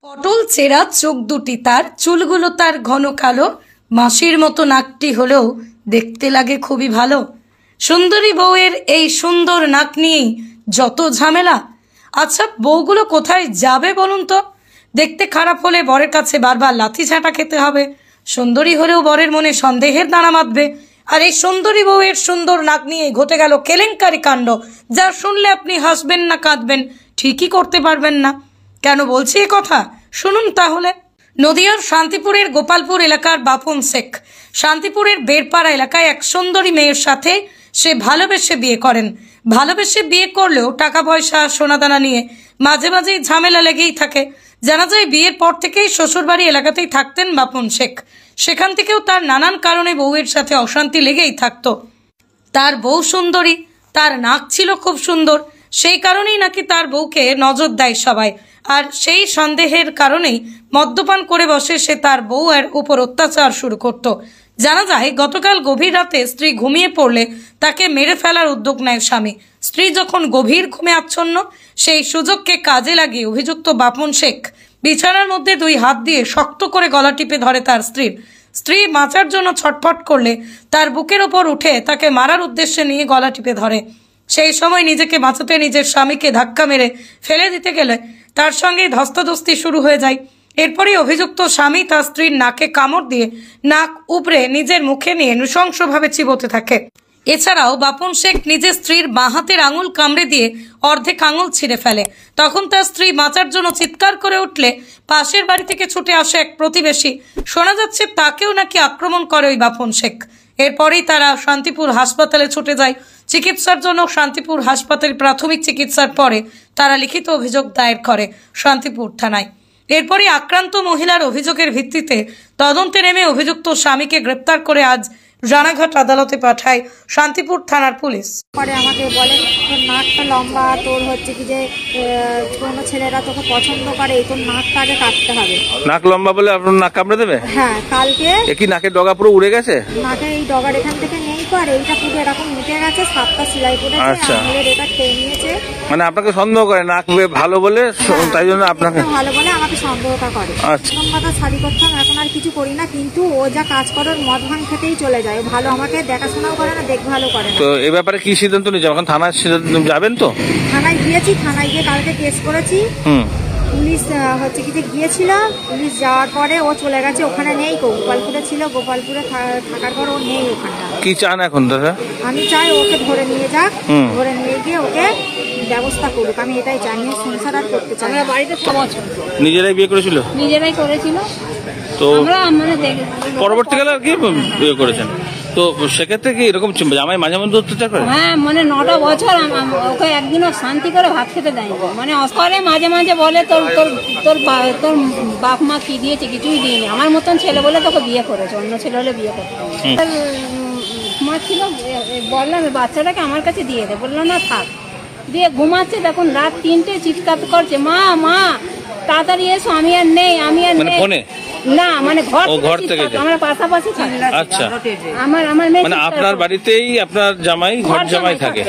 পটল চেরা চোখ দুটি তার, চুলগুলো তার ঘন কালো, মাসির মতো নাকটি হলেও দেখতে লাগে খুবই ভালো। সুন্দরী বউয়ের এই সুন্দর নাক নিয়েই যত ঝামেলা। আচ্ছা, বউগুলো কোথায় যাবে বলুন তো? দেখতে খারাপ হলে বরের কাছে বারবার লাথি ঝাঁটা খেতে হবে, সুন্দরী হলেও বরের মনে সন্দেহের দানা বাঁধবে। আর এই সুন্দরী বউয়ের সুন্দর নাক নিয়ে ঘটে গেল কেলেঙ্কারি কাণ্ড, যা শুনলে আপনি হাসবেন না কাঁদবেন ঠিকই করতে পারবেন না। কেন বলছি এ কথা শুনুন তাহলে। নদিয়ার শান্তিপুরের গোপালপুর এলাকার বাপন শেখ শান্তিপুরের বেরপাড়া এলাকায় এক সুন্দরী মেয়ের সাথে সে ভালোবেসে বিয়ে করেন। ভালোবেসে বিয়ে করলেও টাকা পয়সা সোনাদানা নিয়ে মাঝে মাঝেই ঝামেলা লেগেই থাকে। জানা যায় বিয়ের পর থেকেই শ্বশুরবাড়ি এলাকাতেই থাকতেন বাপন শেখ। সেখান থেকেও তার নানান কারণে বউয়ের সাথে অশান্তি লেগেই থাকতো। তার বউ সুন্দরী, তার নাক ছিল খুব সুন্দর, সেই কারণেই নাকি তার বউকে নজর দেয় সবাই। আর সেই সন্দেহের কারণেই মদ্যপান করে বসে সে তার বউয়ের উপর অত্যাচার শুরু করত। জানা যায় গতকাল গভীর রাতে স্ত্রী ঘুমিয়ে পড়লে তাকে মেরে ফেলার উদ্যোগ নেয় স্বামী। স্ত্রী যখন গভীর ঘুমে আচ্ছন্ন, সেই সুযোগকে কাজে লাগিয়ে অভিযুক্ত বাপন শেখ বিছানার মধ্যে দুই হাত দিয়ে শক্ত করে গলা টিপে ধরে তার স্ত্রী বাঁচার জন্য ছটফট করলে তার বুকের ওপর উঠে তাকে মারার উদ্দেশ্যে নিয়ে গলা টিপে ধরে। সেই সময় নিজেকে বাঁচাতে নিজের স্বামীকে ধাক্কা মেরে ফেলে দিতে গেলে তার সঙ্গে ধস্তাধস্তি শুরু হয়ে যায়। এরপরই অভিযুক্ত স্বামী তার স্ত্রীর নাকে কামড় দিয়ে নাক উপড়ে নিজের মুখে নিয়ে নৃশংসভাবে চিবোতে থাকে। এছাড়াও বাপন শেখ নিজের স্ত্রীর বাঁ হাতের আঙুল কামড়ে দিয়ে অর্ধেক আঙুল ছিঁড়ে ফেলে। তখন তার স্ত্রী বাঁচার জন্য চিৎকার করে উঠলে পাশের বাড়ি থেকে ছুটে আসে এক প্রতিবেশী। শোনা যাচ্ছে তাকেও নাকি আক্রমণ করে ওই বাপন শেখ। এরপরেই তারা শান্তিপুর হাসপাতালে ছুটে যায় চিকিৎসার জন্য। শান্তিপুর হাসপাতালে প্রাথমিক চিকিৎসার পরে তারা লিখিত অভিযোগ দায়ের করে শান্তিপুর থানায়। এরপরই আক্রান্ত মহিলার অভিযোগের ভিত্তিতে তদন্তে নেমে অভিযুক্ত স্বামীকে গ্রেপ্তার করে আজ রানাঘাট আদালতে পাঠায় শান্তিপুর থানার পুলিশ। পরে আমাকে বলে তোর নাকটা লম্বা, তোর হচ্ছে কি যে কোনো ছেলেরা তোকে পছন্দ করে, তোর নাকটা আগে কাটতে হবে। নাক লম্বা বলে আপনার নাক কামড়ে দেবে? হ্যাঁ, কালকে কি নাকের ডগা পুরো উড়ে গেছে? নাকে এই ডগার এখান থেকে নেই, পর এইটা পুরো এরকম উঠে গেছে, 7টা সেলাই পড়েছে, আঙুলের এটা খেয়ে নিয়েছে। মানে আপনাকে সন্দেহ করে নাক ভালো বলে, তাই জন্য আপনাকে ভালো বলে আমাকে সন্দেহটা করে। প্রথম কথা শাড়ি করতাম, এখন আর কিছু করি না, কিন্তু ও যা কাজ করে মদ ভাঙ খেতেই চলে যায়। ভালো আমাকে দেখাশোনাও করে না, দেখভালও করে না। তো এ ব্যাপারে কি সিদ্ধান্ত নিয়েছেন? এখন থানায় যাবেন তো? থানায় গিয়েছি, থানায় গিয়ে কালকে কেস করেছি। পুলিশ হচ্ছে কি যে গিয়েছিল, পুলিশ যাওয়ার পরে ও চলে গেছে, ওখানে নেই। গোপালপুরে ছিল, গোপালপুরে থাকার পর ও নেই ওখানে। কি চান এখন দাদা? আমি চাই ওকে ধরে নিয়ে যাক, ধরে নিয়ে গিয়ে ওকে ব্যবস্থা করুক, আমি এটাই চাই। আমি সংসার আর করতে চাই। আমরা বাড়িতে নিজেরাই বিয়ে করেছিল? নিজেরাই করেছিল। তো পরবর্তীকালে আর কি বিয়ে করেছেন? তো সেক্ষেত্রে কি এরকম জামাই মাঝে মধ্যে অত্যাচার করে? হ্যাঁ, মানে 9টা বছর ওকে একদিনও শান্তি করে ভাত খেতে দেয়নি। মানে অস্করে মাঝে মাঝে বলে তোর তোর তোর তোর বাপ মা কি দিয়েছে, কিছুই দিইনি। আমার মতন ছেলে বলে তোকে বিয়ে করেছে, অন্য ছেলে হলে বিয়ে করতে। মা ছিল, বললাম বাচ্চাটাকে আমার কাছে দিয়ে দে, বললো না থাক। দিয়ে ঘুমাচ্ছে, দেখুন রাত 3টে চিৎকার করছে, মা মা তাড়াতাড়ি এসো, আমি আর নেই, আমি আর নেই। না, মানে ঘর থেকে আমরা পাশাপাশি থাকি। আচ্ছা, আমার মেয়ে মানে আপনার বাড়িতেই আপনার জামাই ঘর জামাই থাকে?